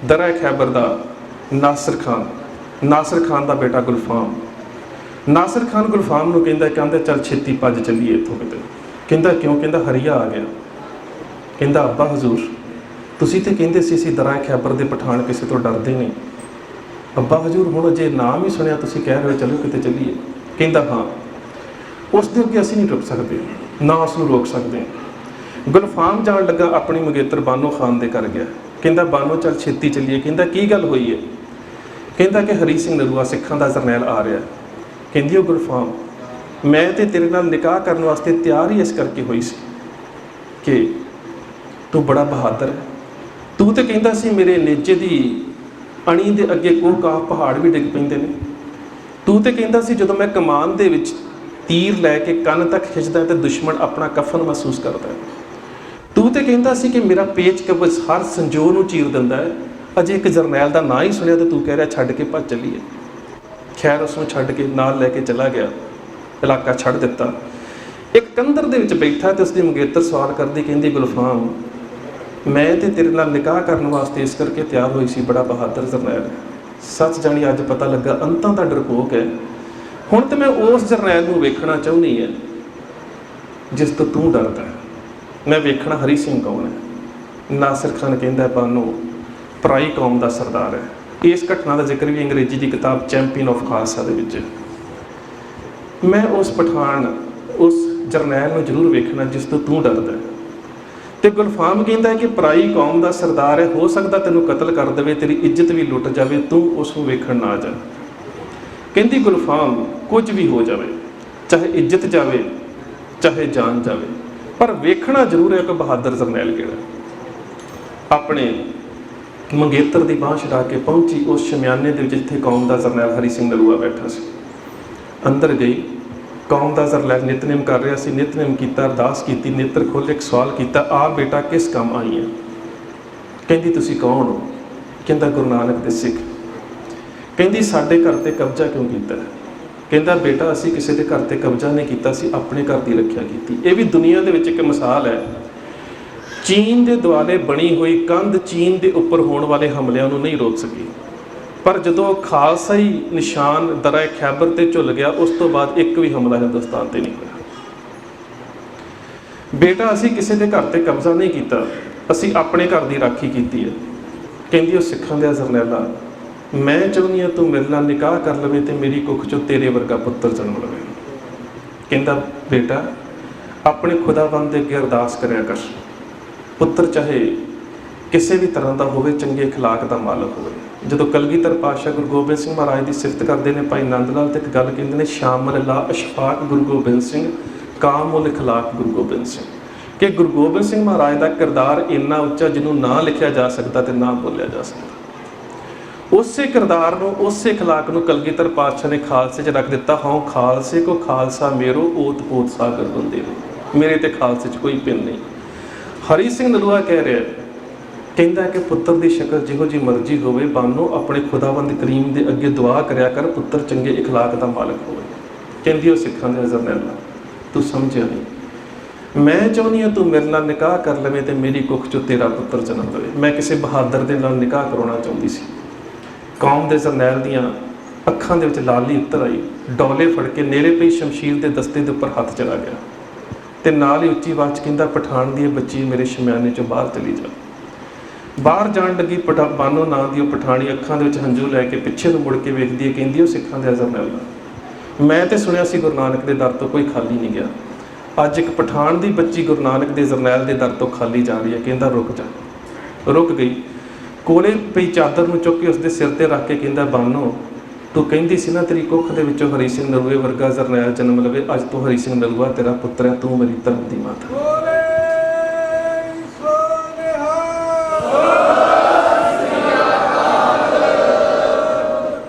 दरा खैबर का नासिर खान का बेटा गुलफाम। नासिर खान गुलफाम को कहता चल छेती भज चलीए इतों किते। कहता क्यों? कहता हरिया आ गया। कहता अब्बा हजूर तुसी तो कहते सी दरा खैबर के पठान किसी तो डरते नहीं। अब्बा हजूर हुण जे नाम ही सुनिया तुसी कह रहे हो चलो किते चलीए। कहता हाँ, उसके अगे असीं नहीं रुक सकते, ना उसनूं रोक सकते। गुलफाम जान लगा अपनी मंगेतर बानो खान दे कर गया। कहता बानो चल छेती चलीए। कहता की गल हुई है? कहता कि हरी सिंह नरूआ सिखां दा जरनैल आ रहा। कहंदी गुलफाम मैं तो तेरे नाल निकाह करने वास्ते तैयार ही इस करके हुई सी कि तू बड़ा बहादुर है। तू तो कहता सी मेरे नेजे की अणी दे अगे कोह काह पहाड़ भी डिग पैंदे ने। तू तो कहता सी जदों मैं कमान दे विच तीर लैके कन तक खिंचदा तो दुश्मन अपना कफन महसूस करता है। तू तो कहता सी कि मेरा पेच कबज हर संजो नूं चीर दिंदा है। अजे एक जरनैल का ना ही सुनिया तो तू कह रहा छड्ड के भज चलीए। खैर उसनूं छड्ड के नाल लैके चला गया, इलाका छड्ड दिता। एक कंदर दे विच बैठा तो उसकी मंगेतर सवाल करदी कहंदी गुलफाम मैं तो तेरे नाल निकाह करने वास्ते इस करके तैयार हुई सी, बड़ा बहादुर जरनैल है। सच जानी अज पता लगा अंतां दा डरपोक है। हुण तो मैं उस जरनैल नूं वेखना चाहुंदी है जिस तो तू डरदा है। मैं वेखना हरी सिंह कौन है। नासिर खान कहंदा बानो पराई कौम का सरदार है। इस घटना का जिक्र भी अंग्रेजी की किताब चैंपियन ऑफ खालसा दे विच। मैं उस पठान उस जरनैल नूं जरूर वेखना जिस तो तू डरदा है। तो गुलफाम कहता है कि पराई कौम का सरदार है, हो सकता तेनों कतल कर दे, तेरी इज्जत भी लुट जाए, तू उसनूं वेखण ना जा। कहती गुलफाम कुछ भी हो जाए, चाहे इज्जत जाए चाहे जान जाए, पर वेखना जरूर है कि बहादुर जरनैल किहड़ा। अपने मंगेतर की बांह छड़ा के पहुंची उस शमियाने के जिथे कौम का जरनैल हरी सिंह नरूआ बैठा सी। अंदर गई, कौम का जरनैल नितनेम कर रहा सी। नितनेम किया, अरदास की, नेत्र खोले, एक सवाल किया आ बेटा किस काम आई है? कहती तुसी कौन हो? कहता गुरु नानक दे सिख। कहती साडे घर ते कब्जा क्यों किया? कहता बेटा असी किसी के घर ते कब्जा नहीं किया, असी अपने घर की रक्षा की। ये भी दुनिया के विच एक मिसाल है। चीन के दुआले बनी हुई कंध चीन के उपर होने वाले हमलिਆਂ ਨੂੰ नहीं रोक सकी, पर जदों खालसा ही निशान दरा खैबर ते झुल गया उस तो बाद एक भी हमला हिंदुस्तान ते नहीं होया। बेटा असी किसी के घर ते कब्जा नहीं किया, असी अपने घर की राखी की है। कहंदी सिखां दे जरनैला मैं चाहुंदी हां तू मेरे नाल निकाह कर लवे तो मेरी कुख चों तेरे वर्गा पुत्र जन्म लवे। कहंदा बेटा अपने खुदाबंद दे अगे अरदास करया कर, पुत्र चाहे किसी भी तरह का होवे, चंगे अखलाक का मालक होवे। जदों कलगीधर पातशाह गुरु गोबिंद सिंह महाराज की सिफत करते हैं भाई नंद लाल, तो एक गल कहते हैं शामल ला अशफाक गुरु गोबिंद सिंह कामुल अखलाक गुरु गोबिंद सिंह, कि गुरु गोबिंद सिंह महाराज का किरदार इन्ना उच्चा जिन्होंने ना लिखा जा सकता तो ना बोलिया जा सकता। उस किरदार को उस अखलाक को कलगीधर पातशाह ने खालसे च रख दिता। हाँ खालसे को खालसा मेरो ओत पोत सागर बंदे ने, मेरे तो खालसे च कोई पिन नहीं। हरी सिंह नरूआ कह रहा है, कहता है कि पुत्र की शक्ल जिहो जी मर्जी होवे, बानो अपने खुदावंद करीम के अगे दुआ करया कर, पुत्र चंगे इखलाक का मालक होवे। कहती वो सिखां दे जरनैला तू समझिया नहीं, मैं चाहुंदी हां तू मेरे नाल निकाह कर लवे तो मेरी कुख चों तेरा पुत्र जन्म लवे। मैं किसी बहादुर के नाल निकाह करवाना चाहती सी। कौम के जरनैल दियां अखां दे विच लाली उतर आई, डोले फड़ के नेड़े पई शमशीर के दस्ते के उपर हथ चला गया तो नाल ही उच्ची आवाज़ कहंदा पठान दी बच्ची मेरे शमियाने चों बाहर चली जा। बाहर जान लगी बानो नां दी पठानी अखां दे विच हंझू लैके पिछे नूं मुड़ के वेखदी है, कहंदी वो सिखां दे जरनैला मैं तो सुनिया सी गुरु नानक के दर तो कोई खाली नहीं गया, अज एक पठान की बच्ची गुरु नानक के जरनैल के दर तो खाली जा रही है। कहंदा रुक जा। रुक गई, कोले पई चादर नूं चुक के उसके सिर ते रख के कहंदा बानो तू कहंदी सी ना तेरी कुख दे विचों हरी सिंह नरूए वर्गा जरनैल जन्म लवे, अज तो हरी सिंह नरूआ तेरा पुत्र है, तू मेरी धर्म की माता।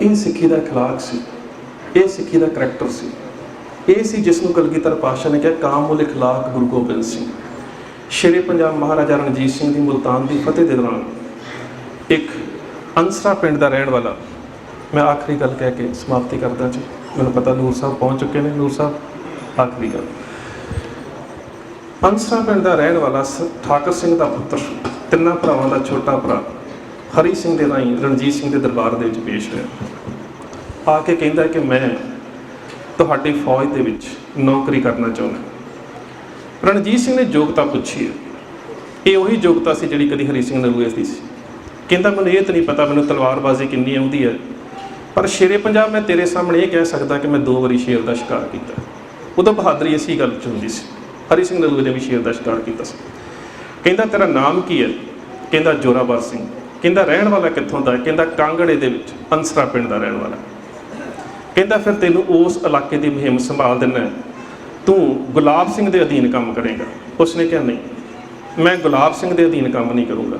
ये सिक्खी का अखलाक सी, ये सिक्खी का करैक्टर सी, ये सी जिसनों कलगीधर पातशाह ने कहा कामुल अखलाक गुरु गोबिंद सिंह। शेरे पंजाब महाराजा रणजीत सिंह की मुल्तान की फतेह के दौरान एक अंसरा पिंड का रहने वाला, मैं आखिरी गल कह के समाप्ति करदा जी, मैंने पता नूर साहब पहुँच चुके हैं। नूर साहब आखिरी गल, अंसरा पिंड का रहने वाला ठाकर सिंह का पुत्र, तिन्ना भरावां का छोटा भरा ਹਰੀ ਸਿੰਘ ਦੇ ਰਾਹੀਂ ਰਣਜੀਤ ਸਿੰਘ ਦੇ ਦਰਬਾਰ ਦੇ ਵਿੱਚ ਪੇਸ਼ ਹੋਇਆ। ਆ ਕੇ ਕਹਿੰਦਾ ਕਿ ਮੈਂ ਤੁਹਾਡੀ ਫੌਜ ਦੇ ਵਿੱਚ ਨੌਕਰੀ ਕਰਨਾ ਚਾਹੁੰਦਾ। ਰਣਜੀਤ ਸਿੰਘ ਨੇ ਯੋਗਤਾ ਪੁੱਛੀ ਹੈ। ਇਹ ਉਹੀ ਯੋਗਤਾ ਸੀ ਜਿਹੜੀ ਕਦੀ ਹਰੀ ਸਿੰਘ ਨਲੂਏ ਦੀ ਸੀ। ਕਹਿੰਦਾ ਮੈਨੂੰ ਇਹ ਤਾਂ ਨਹੀਂ ਪਤਾ ਮੈਨੂੰ ਤਲਵਾਰਬਾਜ਼ੀ ਕਿੰਨੀ ਆਉਂਦੀ ਹੈ, ਪਰ ਸ਼ੇਰੇ ਪੰਜਾਬ ਮੈਂ ਤੇਰੇ ਸਾਹਮਣੇ ਇਹ ਕਹਿ ਸਕਦਾ ਕਿ ਮੈਂ 2 ਵਾਰੀ ਸ਼ੇਰ ਦਾ ਸ਼ਿਕਾਰ ਕੀਤਾ। ਉਦੋਂ ਬਹਾਦਰੀ ਇਸੀ ਗੱਲ 'ਚ ਹੁੰਦੀ ਸੀ। ਹਰੀ ਸਿੰਘ ਨਲੂਏ ਨੇ ਵੀ ਸ਼ੇਰ ਦਾ ਸ਼ਿਕਾਰ ਕੀਤਾ ਸੀ। ਕਹਿੰਦਾ ਤੇਰਾ ਨਾਮ ਕੀ ਹੈ? ਕਹਿੰਦਾ ਜੋਰਾਵਰ ਸਿੰਘ। ਕਹਿੰਦਾ ਰਹਿਣ ਵਾਲਾ ਕਿੱਥੋਂ ਦਾ? ਕਹਿੰਦਾ ਕਾਂਗੜੇ ਦੇ ਵਿੱਚ ਅੰਸਰਾ ਪਿੰਡ ਦਾ ਰਹਿਣ ਵਾਲਾ। ਕਹਿੰਦਾ ਫਿਰ ਤੈਨੂੰ ਉਸ ਇਲਾਕੇ ਦੀ ਮੁਹਿੰਮ ਸੰਭਾਲ ਦਿੰਦਾ, ਤੂੰ ਗੁਲਾਬ ਸਿੰਘ ਦੇ ਅਧੀਨ ਕੰਮ ਕਰੇਗਾ। ਉਸਨੇ ਕਿਹਾ ਨਹੀਂ, ਮੈਂ ਗੁਲਾਬ ਸਿੰਘ ਦੇ ਅਧੀਨ ਕੰਮ ਨਹੀਂ ਕਰੂੰਗਾ।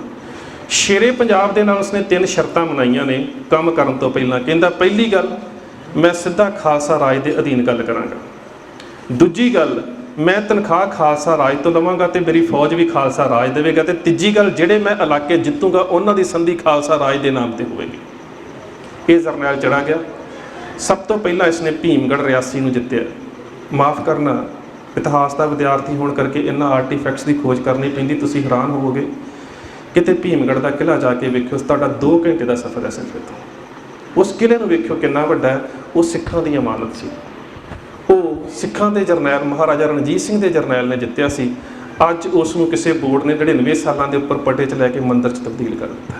ਸ਼ੇਰੇ ਪੰਜਾਬ ਦੇ ਨਾਲ ਉਸਨੇ 3 ਸ਼ਰਤਾਂ ਬਣਾਈਆਂ ਨੇ ਕੰਮ ਕਰਨ ਤੋਂ ਪਹਿਲਾਂ। ਕਹਿੰਦਾ ਪਹਿਲੀ ਗੱਲ, ਮੈਂ ਸਿੱਧਾ ਖਾਲਸਾ ਰਾਜ ਦੇ ਅਧੀਨ ਗੱਲ ਕਰਾਂਗਾ। ਦੂਜੀ ਗੱਲ, ਮੈਂ ਤਨਖਾਹ ਖਾਲਸਾ ਰਾਜ ਤੋਂ ਲਵਾਂਗਾ ਤੇ ਮੇਰੀ ਫੌਜ ਵੀ ਖਾਲਸਾ ਰਾਜ ਦੇਵੇਗਾ। ਤੇ ਤੀਜੀ ਗੱਲ, ਜਿਹੜੇ ਮੈਂ ਇਲਾਕੇ ਜਿੱਤੂਗਾ ਉਹਨਾਂ ਦੀ ਸੰਧੀ ਖਾਲਸਾ ਰਾਜ ਦੇ ਨਾਮ ਤੇ ਹੋਵੇਗੀ। ਇਹ ਜਰਨੈਲ ਚੜਾ ਗਿਆ। ਸਭ ਤੋਂ ਪਹਿਲਾਂ ਇਸਨੇ ਭੀਮਗੜ੍ਹ ਰਿਆਸੀ ਨੂੰ ਜਿੱਤਿਆ। ਮਾਫ਼ ਕਰਨਾ, ਇਤਿਹਾਸ ਦਾ ਵਿਦਿਆਰਥੀ ਹੋਣ ਕਰਕੇ ਇਹਨਾਂ ਆਰਟੀਫੈਕਟਸ ਦੀ ਖੋਜ ਕਰਨੀ ਪੈਂਦੀ। ਤੁਸੀਂ ਹੈਰਾਨ ਹੋਵੋਗੇ, ਕਿਤੇ ਭੀਮਗੜ੍ਹ ਦਾ ਕਿਲ੍ਹਾ ਜਾ ਕੇ ਵੇਖਿਓ, ਤੁਹਾਡਾ 2 ਘੰਟੇ ਦਾ ਸਫ਼ਰ ਹੈ ਸਿਰਫ ਇੱਥੋਂ। ਉਸ ਕਿਲ੍ਹੇ ਨੂੰ ਵੇਖਿਓ ਕਿੰਨਾ ਵੱਡਾ ਹੈ। ਉਹ ਸਿੱਖਾਂ ਦੀ ਅਮਾਨਤ ਸੀ। ਉਹ ਸਿੱਖਾਂ ਦੇ ਜਰਨੈਲ ਮਹਾਰਾਜਾ ਰਣਜੀਤ ਸਿੰਘ ਦੇ ਜਰਨੈਲ ਨੇ ਜਿੱਤਿਆ ਸੀ। ਅੱਜ ਉਸ ਨੂੰ ਕਿਸੇ ਬੋਰਡ ਨੇ 99 ਸਾਲਾਂ ਦੇ ਉੱਪਰ ਪੱਟੇ 'ਚ ਲੈ ਕੇ ਮੰਦਿਰ 'ਚ ਤਬਦੀਲ ਕਰ ਦਿੱਤਾ।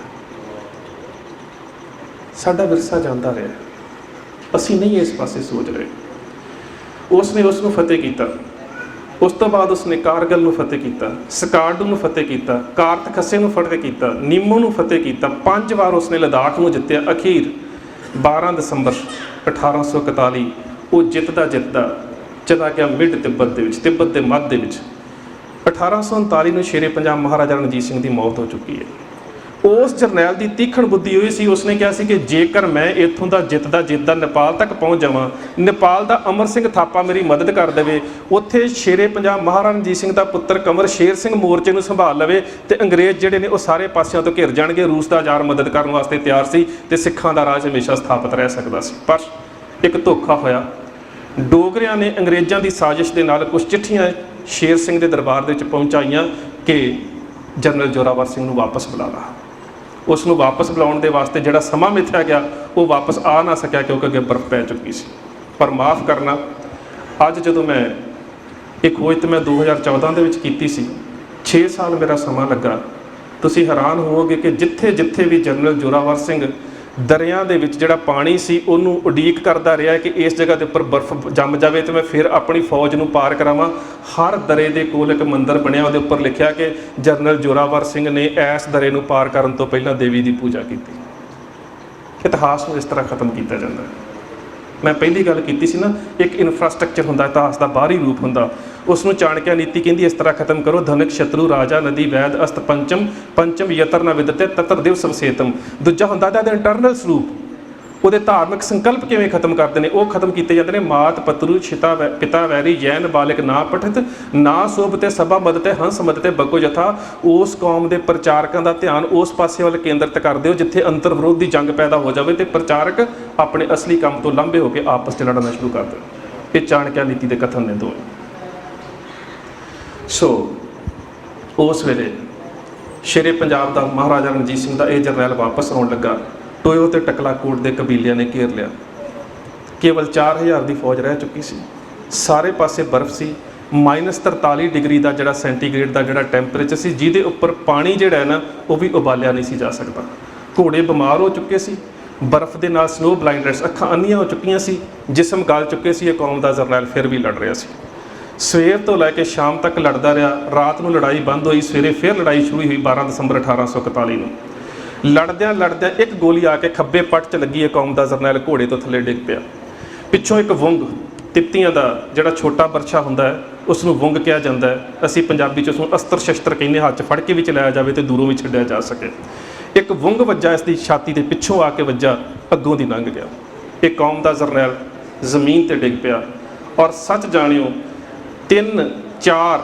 ਸਾਡਾ ਵਿਰਸਾ ਜਾਂਦਾ ਰਿਹਾ, ਅਸੀਂ ਨਹੀਂ ਇਸ ਪਾਸੇ ਸੋਚ ਰਹੇ। ਉਸ ਨੇ ਉਸ ਨੂੰ ਫਤਿਹ ਕੀਤਾ। ਉਸ ਤੋਂ ਬਾਅਦ ਉਸਨੇ ਕਾਰਗਲ ਨੂੰ ਫਤਿਹ ਕੀਤਾ, ਸਕਾਰਡੂ ਨੂੰ ਫਤਿਹ ਕੀਤਾ, ਕਾਰਤ ਖੱਸੇ ਨੂੰ ਫਤਿਹ ਕੀਤਾ, ਨੀਮੋ ਨੂੰ ਫਤਿਹ ਕੀਤਾ। 5 ਵਾਰ ਉਸਨੇ ਲਦਾਖ ਨੂੰ ਜਿੱਤਿਆ। ਅਖੀਰ 12 ਦਸੰਬਰ 1841 ਉਹ ਜਿੱਤਦਾ ਚਲਾ ਗਿਆ ਮਿਡ ਤਿੱਬਤ ਦੇ ਵਿੱਚ, ਤਿੱਬਤ ਦੇ ਮੱਧ ਦੇ ਵਿੱਚ। 1839 ਨੂੰ ਸ਼ੇਰੇ ਪੰਜਾਬ ਮਹਾਰਾਜਾ ਰਣਜੀਤ ਸਿੰਘ ਦੀ ਮੌਤ ਹੋ ਚੁੱਕੀ ਹੈ। ਉਸ ਜਰਨੈਲ ਦੀ ਤੀਖਣ ਬੁੱਧੀ ਹੋਈ ਸੀ। ਉਸਨੇ ਕਿਹਾ ਸੀ ਕਿ ਜੇਕਰ ਮੈਂ ਇੱਥੋਂ ਦਾ ਜਿੱਤਦਾ ਨੇਪਾਲ ਤੱਕ ਪਹੁੰਚ ਜਾਵਾਂ, ਨੇਪਾਲ ਦਾ ਅਮਰ ਸਿੰਘ ਥਾਪਾ ਮੇਰੀ ਮਦਦ ਕਰ ਦੇਵੇ, ਉੱਥੇ ਸ਼ੇਰੇ ਪੰਜਾਬ ਮਹਾਰਾਜਾ ਰਣਜੀਤ ਸਿੰਘ ਦਾ ਪੁੱਤਰ ਕੰਵਰ ਸ਼ੇਰ ਸਿੰਘ ਮੋਰਚੇ ਨੂੰ ਸੰਭਾਲ ਲਵੇ, ਤੇ ਅੰਗਰੇਜ਼ ਜਿਹੜੇ ਨੇ ਉਹ ਸਾਰੇ ਪਾਸਿਆਂ ਤੋਂ ਘਿਰ ਜਾਣਗੇ। ਰੂਸ ਦਾ ਜ਼ਾਰ ਮਦਦ ਕਰਨ ਵਾਸਤੇ ਤਿਆਰ ਸੀ ਤੇ ਸਿੱਖਾਂ ਦਾ ਰਾਜ ਹਮੇਸ਼ਾ ਸਥਾਪਿਤ ਰਹਿ ਸਕਦਾ ਸੀ। ਪਰ ਇੱਕ ਧੋਖਾ ਹੋਇਆ। ਡੋਗਰਿਆਂ ਨੇ ਅੰਗਰੇਜ਼ਾਂ ਦੀ ਸਾਜ਼ਿਸ਼ ਦੇ ਨਾਲ ਕੁਝ ਚਿੱਠੀਆਂ ਸ਼ੇਰ ਸਿੰਘ ਦੇ ਦਰਬਾਰ ਦੇ ਵਿੱਚ ਪਹੁੰਚਾਈਆਂ ਕਿ ਜਨਰਲ ਜੋਰਾਵਰ ਸਿੰਘ ਨੂੰ ਵਾਪਸ ਬੁਲਾ ਲਾ। ਉਸ ਨੂੰ ਵਾਪਸ ਬੁਲਾਉਣ ਦੇ ਵਾਸਤੇ ਜਿਹੜਾ ਸਮਾਂ ਮਿਥਿਆ ਗਿਆ ਉਹ ਵਾਪਸ ਆ ਨਾ ਸਕਿਆ, ਕਿਉਂਕਿ ਅੱਗੇ ਬਰਫ਼ ਪੈ ਚੁੱਕੀ ਸੀ। ਪਰ ਮਾਫ਼ ਕਰਨਾ, ਅੱਜ ਜਦੋਂ ਮੈਂ ਇਹ ਖੋਜ ਤਾਂ ਮੈਂ 2014 ਦੇ ਵਿੱਚ ਕੀਤੀ ਸੀ, 6 ਸਾਲ ਮੇਰਾ ਸਮਾਂ ਲੱਗਾ। ਤੁਸੀਂ ਹੈਰਾਨ ਹੋਵੋਗੇ ਕਿ ਜਿੱਥੇ ਜਿੱਥੇ ਵੀ ਜਨਰਲ ਜੋਰਾਵਰ ਸਿੰਘ ਦਰਿਆ ਦੇ ਵਿੱਚ ਜਿਹੜਾ ਪਾਣੀ ਸੀ ਉਹਨੂੰ ਉਡੀਕ ਕਰਦਾ ਰਿਹਾ ਕਿ ਇਸ ਜਗ੍ਹਾ ਦੇ ਉੱਪਰ ਬਰਫ਼ ਜੰਮ ਜਾਵੇ ਤੇ ਮੈਂ ਫਿਰ ਆਪਣੀ ਫੌਜ ਨੂੰ ਪਾਰ ਕਰਾਵਾਂ। ਹਰ ਦਰੇ ਦੇ ਕੋਲ ਇੱਕ ਮੰਦਿਰ ਬਣਿਆ, ਉਹਦੇ ਉੱਪਰ ਲਿਖਿਆ ਕਿ ਜਨਰਲ ਜੋਰਾਵਰ ਸਿੰਘ ਨੇ ਇਸ ਦਰੇ ਨੂੰ ਪਾਰ ਕਰਨ ਤੋਂ ਪਹਿਲਾਂ ਦੇਵੀ ਦੀ ਪੂਜਾ ਕੀਤੀ। ਇਤਿਹਾਸ ਨੂੰ ਇਸ ਤਰ੍ਹਾਂ ਖਤਮ ਕੀਤਾ ਜਾਂਦਾ ਹੈ। ਮੈਂ ਪਹਿਲੀ ਗੱਲ ਕੀਤੀ ਸੀ ਨਾ, ਇੱਕ ਇਨਫਰਾਸਟ੍ਰਕਚਰ ਹੁੰਦਾ ਇਤਿਹਾਸ ਦਾ, ਬਾਹਰੀ ਰੂਪ ਹੁੰਦਾ। ਉਸ ਨੂੰ ਚਾਣਕਿਆ ਨੀਤੀ ਕਹਿੰਦੀ ਇਸ ਤਰ੍ਹਾਂ ਖਤਮ ਕਰੋ, ਧਨਕ ਸ਼ਤਰੂ ਰਾਜਾ ਨਦੀ ਵੈਦ ਅਸਤ ਪੰਚਮ ਯਤਰ ਨ ਵਿਦਤੇ ਤਤਰ ਦਿਵ ਸਮਸੇਤਮ। ਦੂਜਾ ਹੁੰਦਾ ਇਹਦਾ ਇੰਟਰਨਲ ਸਰੂਪ, ਉਹਦੇ ਧਾਰਮਿਕ ਸੰਕਲਪ ਕਿਵੇਂ ਖਤਮ ਕਰਦੇ ਨੇ, ਉਹ ਖਤਮ ਕੀਤੇ ਜਾਂਦੇ ਨੇ। ਮਾਤ ਪਤਰੂ ਛਿਤਾ ਪਿਤਾ ਵੈਰੀ ਜੈਨ ਬਾਲਿਕ ਨਾ ਪਠਿਤ ਨਾ ਸੋਭਤੇ ਸਭਾ ਮਦਤੇ ਹੰਸ ਮਦਤੇ ਬਕੋ ਜਥਾ। ਉਸ ਕੌਮ ਦੇ ਪ੍ਰਚਾਰਕਾਂ ਦਾ ਧਿਆਨ ਉਸ ਪਾਸੇ ਵੱਲ ਕੇਂਦਰਿਤ ਕਰ ਦਿਓ ਜਿੱਥੇ ਅੰਤਰ ਵਿਰੋਧ ਦੀ ਜੰਗ ਪੈਦਾ ਹੋ ਜਾਵੇ ਤੇ ਪ੍ਰਚਾਰਕ ਆਪਣੇ ਅਸਲੀ ਕੰਮ ਤੋਂ ਲਾਂਭੇ ਹੋ ਕੇ ਆਪਸ 'ਚ ਲੜਨਾ ਸ਼ੁਰੂ ਕਰ ਦੇਣ। ਇਹ ਚਾਣਕਿਆ ਨੀਤੀ ਦੇ ਕਥਨ ਨੇ ਦੋਵੇਂ। ਸੋ ਉਸ ਵੇਲੇ ਸ਼ੇਰੇ ਪੰਜਾਬ ਦਾ ਮਹਾਰਾਜਾ ਰਣਜੀਤ ਸਿੰਘ ਦਾ ਇਹ ਜਰਨੈਲ ਵਾਪਸ ਆਉਣ ਲੱਗਾ। ਟੋਇਓ ਤੇ ਟਕਲਾਕੋਟ ਦੇ ਕਬੀਲਿਆਂ ਨੇ ਘੇਰ ਲਿਆ। ਕੇਵਲ 4000 ਦੀ ਫੌਜ ਰਹਿ ਚੁੱਕੀ ਸੀ। ਸਾਰੇ ਪਾਸੇ ਬਰਫ਼ ਸੀ। -43 ਡਿਗਰੀ ਦਾ ਜਿਹੜਾ ਸੈਂਟੀਗ੍ਰੇਡ ਦਾ ਜਿਹੜਾ ਟੈਂਪਰੇਚਰ ਸੀ, ਜਿਹਦੇ ਉੱਪਰ ਪਾਣੀ ਜਿਹੜਾ ਹੈ ਨਾ ਉਹ ਵੀ ਉਬਾਲਿਆ ਨਹੀਂ ਸੀ ਜਾ ਸਕਦਾ। ਘੋੜੇ ਬਿਮਾਰ ਹੋ ਚੁੱਕੇ ਸੀ। ਬਰਫ਼ ਦੇ ਨਾਲ ਸਨੋ ਬਲਾਈਂਡਨੈਸ, ਅੱਖਾਂ ਅੰਨੀਆਂ ਹੋ ਚੁੱਕੀਆਂ ਸੀ, ਜਿਸਮ ਗਲ ਚੁੱਕੇ ਸੀ। ਇਹ ਕੌਮ ਦਾ ਜਰਨੈਲ ਫਿਰ ਵੀ ਲੜ ਰਿਹਾ ਸੀ। ਸਵੇਰ ਤੋਂ ਲੈ ਕੇ ਸ਼ਾਮ ਤੱਕ ਲੜਦਾ ਰਿਹਾ। ਰਾਤ ਨੂੰ ਲੜਾਈ ਬੰਦ ਹੋਈ, ਸਵੇਰੇ ਫਿਰ ਲੜਾਈ ਸ਼ੁਰੂ ਹੋਈ 12 ਦਸੰਬਰ 1841 ਨੂੰ। ਲੜਦਿਆਂ ਇੱਕ ਗੋਲੀ ਆ ਕੇ ਖੱਬੇ ਪੱਟ 'ਚ ਲੱਗੀ। ਇਹ ਕੌਮ ਦਾ ਜਰਨੈਲ ਘੋੜੇ ਤੋਂ ਥੱਲੇ ਡਿੱਗ ਪਿਆ। ਪਿੱਛੋਂ ਇੱਕ ਵੁੰਗ, ਤਿੱਪਤੀਆਂ ਦਾ ਜਿਹੜਾ ਛੋਟਾ ਬਰਛਾ ਹੁੰਦਾ ਹੈ ਉਸ ਨੂੰ ਵੁੰਗ ਕਿਹਾ ਜਾਂਦਾ ਹੈ। ਅਸੀਂ ਪੰਜਾਬੀ 'ਚ ਉਸ ਨੂੰ ਅਸਤਰ ਸ਼ਸਤਰ ਕਹਿੰਦੇ, ਹੱਥ 'ਚ ਫੜ ਕੇ ਵੀ ਚਲਾਇਆ ਜਾਵੇ ਤੇ ਦੂਰੋਂ ਵੀ ਛੱਡਿਆ ਜਾ ਸਕੇ। ਇੱਕ ਵੁੰਗ ਵੱਜਾ ਇਸ ਦੀ ਛਾਤੀ ਦੇ ਪਿੱਛੋਂ ਆ ਕੇ ਵੱਜਾ, ਅੱਗੋਂ ਦੀ ਲੰਘ ਗਿਆ। ਇਹ ਕੌਮ ਦਾ ਜਰਨੈਲ ਜ਼ਮੀਨ ਤੇ ਡਿੱਗ ਪਿਆ। ਔਰ ਸੱਚ ਜਾਣਿਓ 3-4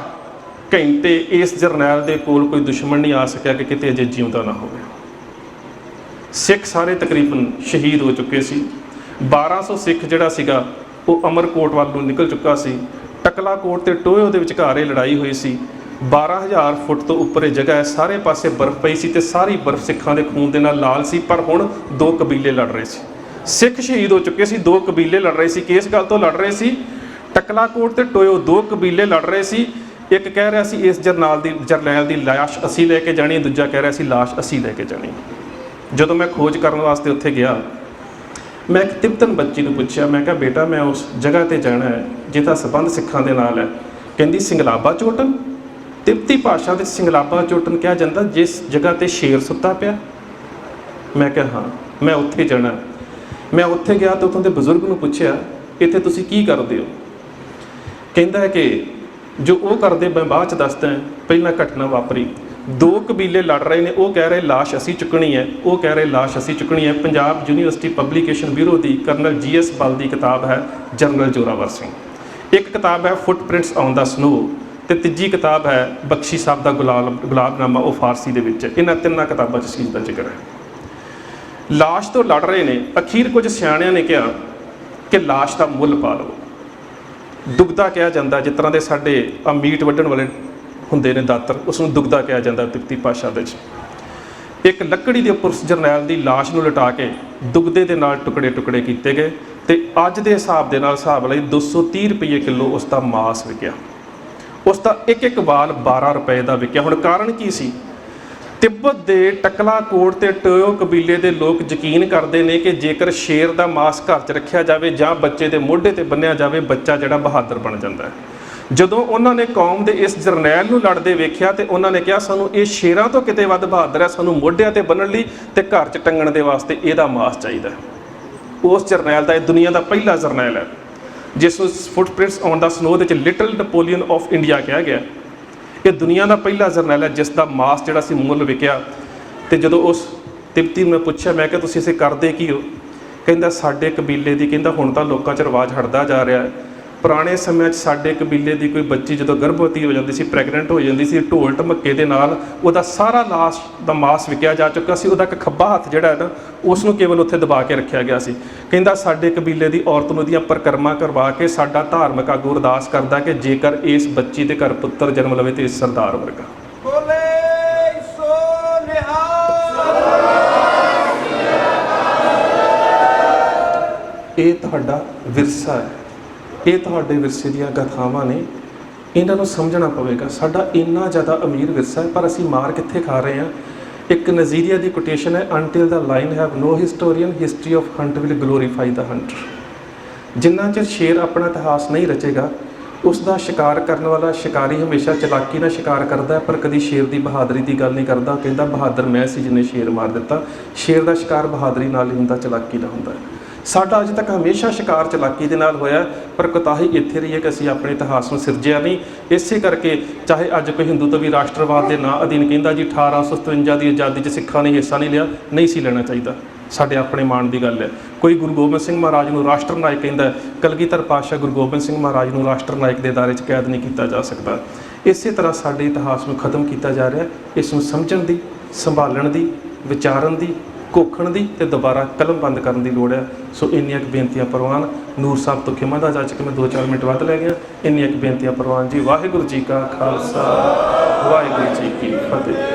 ਘੰਟੇ ਇਸ ਜਰਨੈਲ ਦੇ ਕੋਲ ਕੋਈ ਦੁਸ਼ਮਣ ਨਹੀਂ ਆ ਸਕਿਆ ਕਿ ਕਿਤੇ ਅਜੇ ਜਿਉਂਦਾ ਨਾ ਹੋਵੇ। ਸਿੱਖ ਸਾਰੇ ਤਕਰੀਬਨ ਸ਼ਹੀਦ ਹੋ ਚੁੱਕੇ ਸੀ। 1200 ਸਿੱਖ ਜਿਹੜਾ ਸੀਗਾ ਉਹ ਅਮਰਕੋਟ ਵੱਲ ਨੂੰ ਨਿਕਲ ਚੁੱਕਾ ਸੀ। ਟਕਲਾਕੋਟ ਤੇ ਟੋਇਓ ਦੇ ਵਿਚਕਾਰ ਇਹ ਲੜਾਈ ਹੋਈ ਸੀ। 12,000 ਫੁੱਟ ਤੋਂ ਉੱਪਰ ਇਹ ਜਗ੍ਹਾ ਹੈ, ਸਾਰੇ ਪਾਸੇ ਬਰਫ਼ ਪਈ ਸੀ ਤੇ ਸਾਰੀ ਬਰਫ਼ ਸਿੱਖਾਂ ਦੇ ਖੂਨ ਦੇ ਨਾਲ ਲਾਲ ਸੀ। ਪਰ ਹੁਣ ਦੋ ਕਬੀਲੇ ਲੜ ਰਹੇ ਸੀ, ਸਿੱਖ ਸ਼ਹੀਦ ਹੋ ਚੁੱਕੇ ਸੀ, ਦੋ ਕਬੀਲੇ ਲੜ ਰਹੇ ਸੀ। ਕਿਸ ਗੱਲ ਤੋਂ ਲੜ ਰਹੇ ਸੀ? ਟਕਲਾਕੋਟ ਤੇ ਟੋਇਓ ਦੋ ਕਬੀਲੇ ਲੜ ਰਹੇ ਸੀ। ਇੱਕ ਕਹਿ ਰਿਹਾ ਸੀ ਇਸ ਜਰਨੈਲ ਦੀ ਲਾਸ਼ ਅਸੀਂ ਲੈ ਕੇ ਜਾਣੀ, ਦੂਜਾ ਕਹਿ ਰਿਹਾ ਸੀ ਲਾਸ਼ ਅਸੀਂ ਲੈ ਕੇ ਜਾਣੀ। ਜਦੋਂ ਮੈਂ ਖੋਜ ਕਰਨ ਵਾਸਤੇ ਉੱਥੇ ਗਿਆ, ਮੈਂ ਇੱਕ ਤਿੱਬਤਨ ਬੱਚੀ ਨੂੰ ਪੁੱਛਿਆ, ਮੈਂ ਕਿਹਾ ਬੇਟਾ ਮੈਂ ਉਸ ਜਗ੍ਹਾ ਤੇ ਜਾਣਾ ਹੈ ਜਿਹਦਾ ਸੰਬੰਧ ਸਿੱਖਾਂ ਦੇ ਨਾਲ ਹੈ। ਕਹਿੰਦੀ ਸਿੰਗਲਾਬਾ ਚੋਟਨ। ਤਿੱਬਤੀ ਭਾਸ਼ਾ ਵਿੱਚ ਸਿੰਗਲਾਬਾ ਚੋਟਨ ਕਿਹਾ ਜਾਂਦਾ ਜਿਸ ਜਗ੍ਹਾ ਤੇ ਸ਼ੇਰ ਸੁੱਤਾ ਪਿਆ। ਮੈਂ ਕਿਹਾ ਹਾਂ, ਮੈਂ ਉੱਥੇ ਜਾਣਾ। ਮੈਂ ਉੱਥੇ ਗਿਆ ਤਾਂ ਉੱਥੋਂ ਦੇ ਬਜ਼ੁਰਗ ਨੂੰ ਪੁੱਛਿਆ ਇੱਥੇ ਤੁਸੀਂ ਕੀ ਕਰਦੇ ਹੋ? ਕਹਿੰਦਾ ਹੈ ਕਿ ਜੋ ਉਹ ਕਰਦੇ ਮੈਂ ਬਾਅਦ 'ਚ ਦੱਸਦਾ। ਪਹਿਲਾਂ ਘਟਨਾ ਵਾਪਰੀ, ਦੋ ਕਬੀਲੇ ਲੜ ਰਹੇ ਨੇ, ਉਹ ਕਹਿ ਰਹੇ ਲਾਸ਼ ਅਸੀਂ ਚੁੱਕਣੀ ਹੈ, ਉਹ ਕਹਿ ਰਹੇ ਲਾਸ਼ ਅਸੀਂ ਚੁੱਕਣੀ ਹੈ। ਪੰਜਾਬ ਯੂਨੀਵਰਸਿਟੀ ਪਬਲੀਕੇਸ਼ਨ ਬਿਊਰੋ ਦੀ ਕਰਨਲ GS ਬਲ ਦੀ ਕਿਤਾਬ ਹੈ ਜਨਰਲ ਜ਼ੋਰਾਵਰ ਸਿੰਘ। ਇੱਕ ਕਿਤਾਬ ਹੈ ਫੁੱਟਪ੍ਰਿੰਟਸ ਔਨ ਦਾ ਸਨੋ ਤੇ ਤੀਜੀ ਕਿਤਾਬ ਹੈ ਬਖਸ਼ੀ ਸਾਹਿਬ ਦਾ ਗੁਲਾਬਨਾਮਾ, ਉਹ ਫਾਰਸੀ ਦੇ ਵਿੱਚ। ਇਹਨਾਂ ਤਿੰਨਾਂ ਕਿਤਾਬਾਂ 'ਚ ਇਸ ਚੀਜ਼ ਦਾ ਜ਼ਿਕਰ ਹੈ। ਲਾਸ਼ ਤੋਂ ਲੜ ਰਹੇ ਨੇ। ਅਖੀਰ ਕੁਝ ਸਿਆਣਿਆਂ ਨੇ ਕਿਹਾ ਕਿ ਲਾਸ਼ ਦਾ ਮੁੱਲ ਪਾ ਲਓ। ਦੁਗਦਾ ਕਿਹਾ ਜਾਂਦਾ, ਜਿਸ ਤਰ੍ਹਾਂ ਦੇ ਸਾਡੇ ਮੀਟ ਵੱਢਣ ਵਾਲੇ ਹੁੰਦੇ ਨੇ ਦਾਤਰ, ਉਸ ਨੂੰ ਦੁਗਦਾ ਕਿਹਾ ਜਾਂਦਾ ਤਿੱਬਤੀ ਭਾਸ਼ਾ ਦੇ ਵਿੱਚ। ਇੱਕ ਲੱਕੜੀ ਦੇ ਉੱਪਰ ਉਸ ਜਰਨੈਲ ਦੀ ਲਾਸ਼ ਨੂੰ ਲਿਟਾ ਕੇ ਦੁਗਦੇ ਦੇ ਨਾਲ ਟੁਕੜੇ ਟੁਕੜੇ ਕੀਤੇ ਗਏ ਤੇ ਅੱਜ ਦੇ ਹਿਸਾਬ ਦੇ ਨਾਲ ਹਿਸਾਬ ਲਈ 230 ਰੁਪਏ ਕਿਲੋ ਉਸ ਦਾ ਮਾਸ ਵਿਕਿਆ। ਉਸ ਦਾ ਇੱਕ ਇੱਕ ਵਾਲ 12 ਰੁਪਏ ਦਾ ਵਿਕਿਆ। ਹੁਣ ਕਾਰਨ ਕੀ ਸੀ? ਤਿੱਬਤ ਦੇ ਟਕਲਾਕੋਟ ਤੇ ਟੋਇਓ ਕਬੀਲੇ ਦੇ ਲੋਕ ਯਕੀਨ ਕਰਦੇ ਨੇ ਕਿ ਜੇਕਰ ਸ਼ੇਰ ਦਾ ਮਾਸ ਘਰ 'ਚ ਰੱਖਿਆ ਜਾਵੇ ਜਾਂ ਬੱਚੇ ਦੇ ਮੋਢੇ ਤੇ ਬੰਨਿਆ ਜਾਵੇ, ਬੱਚਾ ਜਿਹੜਾ ਬਹਾਦਰ ਬਣ ਜਾਂਦਾ ਹੈ। ਜਦੋਂ ਉਹਨਾਂ ਨੇ ਕੌਮ ਦੇ ਇਸ ਜਰਨੈਲ ਨੂੰ ਲੜਦੇ ਵੇਖਿਆ ਤੇ ਉਹਨਾਂ ਨੇ ਕਿਹਾ ਸਾਨੂੰ ਇਹ ਸ਼ੇਰਾਂ ਤੋਂ ਕਿਤੇ ਵੱਧ ਬਹਾਦਰ ਹੈ, ਸਾਨੂੰ ਮੋਢਿਆਂ ਤੇ ਬੰਨਣ ਲਈ ਤੇ ਘਰ 'ਚ ਟੰਗਣ ਦੇ ਵਾਸਤੇ ਇਹਦਾ ਮਾਸ ਚਾਹੀਦਾ। ਉਸ ਜਰਨੈਲ ਦਾ, ਇਹ ਦੁਨੀਆ ਦਾ ਪਹਿਲਾ ਜਰਨੈਲ ਹੈ ਜਿਸ ਨੂੰ ਫੁੱਟਪ੍ਰਿੰਟਸ ਔਨ ਦਾ ਸਨੋ ਦੇ ਵਿੱਚ ਲਿਟਲ ਨੈਪੋਲੀਅਨ ਆਫ ਇੰਡੀਆ ਕਿਹਾ ਗਿਆ। ਇਹ ਦੁਨੀਆ ਦਾ ਪਹਿਲਾ ਜਰਨੈਲ ਹੈ ਜਿਸ ਦਾ ਮਾਸ ਜਿਹੜਾ ਸੀ ਮੁੱਲ ਵਿਕਿਆ। ਤੇ ਜਦੋਂ ਉਸ ਤਿੱਬਤੀ ਨੂੰ ਮੈਂ ਪੁੱਛਿਆ, ਮੈਂ ਕਿਹਾ ਤੁਸੀਂ ਇਸੇ ਕਰਦੇ ਕੀ ਹੋ? ਕਹਿੰਦਾ ਸਾਡੇ ਕਬੀਲੇ ਦੀ, ਕਹਿੰਦਾ ਹੁਣ ਤਾਂ ਲੋਕਾਂ 'ਚ ਰਿਵਾਜ ਹਟਦਾ ਜਾ ਰਿਹਾ ਹੈ। ਪੁਰਾਣੇ ਸਮਿਆਂ 'ਚ ਸਾਡੇ ਕਬੀਲੇ ਦੀ ਕੋਈ ਬੱਚੀ ਜਦੋਂ ਗਰਭਵਤੀ ਹੋ ਜਾਂਦੀ ਸੀ, ਪ੍ਰੈਗਨੈਂਟ ਹੋ ਜਾਂਦੀ ਸੀ, ਢੋਲ ਢਮੱਕੇ ਦੇ ਨਾਲ ਉਹਦਾ ਸਾਰਾ ਲਾਸ਼ ਦਾ ਮਾਸ ਵਿਕਿਆ ਜਾ ਚੁੱਕਾ ਸੀ। ਉਹਦਾ ਇੱਕ ਖੱਬਾ ਹੱਥ ਜਿਹੜਾ ਹੈ ਨਾ, ਉਸ ਨੂੰ ਕੇਵਲ ਉੱਥੇ ਦਬਾ ਕੇ ਰੱਖਿਆ ਗਿਆ ਸੀ। ਕਹਿੰਦਾ ਸਾਡੇ ਕਬੀਲੇ ਦੀ ਔਰਤ ਨੂੰ ਦੀਆਂ ਪਰਿਕਰਮਾ ਕਰਵਾ ਕੇ ਸਾਡਾ ਧਾਰਮਿਕ ਆਗੂ ਅਰਦਾਸ ਕਰਦਾ ਕਿ ਜੇਕਰ ਇਸ ਬੱਚੀ ਦੇ ਘਰ ਪੁੱਤਰ ਜਨਮ ਲਵੇ ਤੇ ਇਸ ਸਰਦਾਰ ਵਰਗਾ। ਇਹ ਤੁਹਾਡਾ ਵਿਰਸਾ ਹੈ, ਇਹ ਤੁਹਾਡੇ ਵਿਰਸੇ ਦੀਆਂ ਗਾਥਾਵਾਂ ਨੇ, ਇਹਨਾਂ ਨੂੰ ਸਮਝਣਾ ਪਵੇਗਾ। ਸਾਡਾ ਇੰਨਾ ਜ਼ਿਆਦਾ ਅਮੀਰ ਵਿਰਸਾ ਹੈ ਪਰ ਅਸੀਂ ਮਾਰ ਕਿੱਥੇ ਖਾ ਰਹੇ ਹਾਂ? ਇੱਕ ਨਜ਼ੀਰੀਆ ਦੀ ਕੋਟੇਸ਼ਨ ਹੈ, until the lion have no historian history of hunt will glorify the hunter. ਜਿੰਨਾ ਚਿਰ ਸ਼ੇਰ ਆਪਣਾ ਇਤਿਹਾਸ ਨਹੀਂ ਰਚੇਗਾ, ਉਸ ਦਾ ਸ਼ਿਕਾਰ ਕਰਨ ਵਾਲਾ ਸ਼ਿਕਾਰੀ ਹਮੇਸ਼ਾ ਚਲਾਕੀ ਨਾਲ ਸ਼ਿਕਾਰ ਕਰਦਾ ਹੈ ਪਰ ਕਦੀ ਸ਼ੇਰ ਦੀ ਬਹਾਦਰੀ ਦੀ ਗੱਲ ਨਹੀਂ ਕਰਦਾ। ਕਹਿੰਦਾ ਬਹਾਦਰ ਮੈਂ ਸੀ ਜਿਹਨੇ ਸ਼ੇਰ ਮਾਰ ਦਿੱਤਾ। ਸ਼ੇਰ ਦਾ ਸ਼ਿਕਾਰ ਬਹਾਦਰੀ ਨਾਲ ਹੀ ਹੁੰਦਾ, ਚਲਾਕੀ ਨਾਲ ਹੁੰਦਾ। ਸਾਡਾ ਅੱਜ ਤੱਕ ਹਮੇਸ਼ਾ ਸ਼ਿਕਾਰ ਚਲਾਕੀ ਦੇ ਨਾਲ ਹੋਇਆ, ਪਰ ਕੋਤਾਹੀ ਇੱਥੇ ਰਹੀ ਹੈ ਕਿ ਅਸੀਂ ਆਪਣੇ ਇਤਿਹਾਸ ਨੂੰ ਸਿਰਜਿਆ ਨਹੀਂ। ਇਸੇ ਕਰਕੇ ਚਾਹੇ ਅੱਜ ਕੋਈ ਹਿੰਦੂ ਤੋਂ ਵੀ ਰਾਸ਼ਟਰਵਾਦ ਦੇ ਨਾਂ ਅਧੀਨ ਕਹਿੰਦਾ ਜੀ 1857 ਦੀ ਆਜ਼ਾਦੀ 'ਚ ਸਿੱਖਾਂ ਨੇ ਹਿੱਸਾ ਨਹੀਂ ਲਿਆ, ਨਹੀਂ ਸੀ ਲੈਣਾ ਚਾਹੀਦਾ। ਸਾਡੇ ਆਪਣੇ ਮਾਣ ਦੀ ਗੱਲ ਹੈ। ਕੋਈ ਗੁਰੂ ਗੋਬਿੰਦ ਸਿੰਘ ਮਹਾਰਾਜ ਨੂੰ ਰਾਸ਼ਟਰ ਨਾਇਕ ਕਹਿੰਦਾ, ਕਲਗੀਧਰ ਪਾਤਸ਼ਾਹ ਗੁਰੂ ਗੋਬਿੰਦ ਸਿੰਘ ਮਹਾਰਾਜ ਨੂੰ ਰਾਸ਼ਟਰ ਨਾਇਕ ਦੇ ਦਾਇਰੇ 'ਚ ਕੈਦ ਨਹੀਂ ਕੀਤਾ ਜਾ ਸਕਦਾ। ਇਸੇ ਤਰ੍ਹਾਂ ਸਾਡੇ ਇਤਿਹਾਸ ਨੂੰ ਖਤਮ ਕੀਤਾ ਜਾ ਰਿਹਾ। ਇਸ ਨੂੰ ਸਮਝਣ ਦੀ, ਸੰਭਾਲਣ ਦੀ, ਵਿਚਾਰਨ ਦੀ, ਘੋਖਣ ਦੀ ਤੇ ਦੁਬਾਰਾ ਕਲਮ ਬੰਦ ਕਰਨ ਦੀ ਲੋੜ ਹੈ। ਸੋ ਇੰਨੀਆਂ ਕੁ ਬੇਨਤੀਆਂ ਪ੍ਰਵਾਨ। ਨੂਰ ਸਾਹਿਬ ਤੋਂ ਖਿਮਾ ਦਾ ਜੱਜ ਕੇ ਮੈਂ 2-4 ਮਿੰਟ ਵੱਧ ਲੈ ਗਿਆ। ਇੰਨੀਆਂ ਕੁ ਬੇਨਤੀਆਂ ਪ੍ਰਵਾਨ ਜੀ। ਵਾਹਿਗੁਰੂ ਜੀ ਕਾ ਖਾਲਸਾ, ਵਾਹਿਗੁਰੂ ਜੀ ਕੀ ਫਤਿਹ।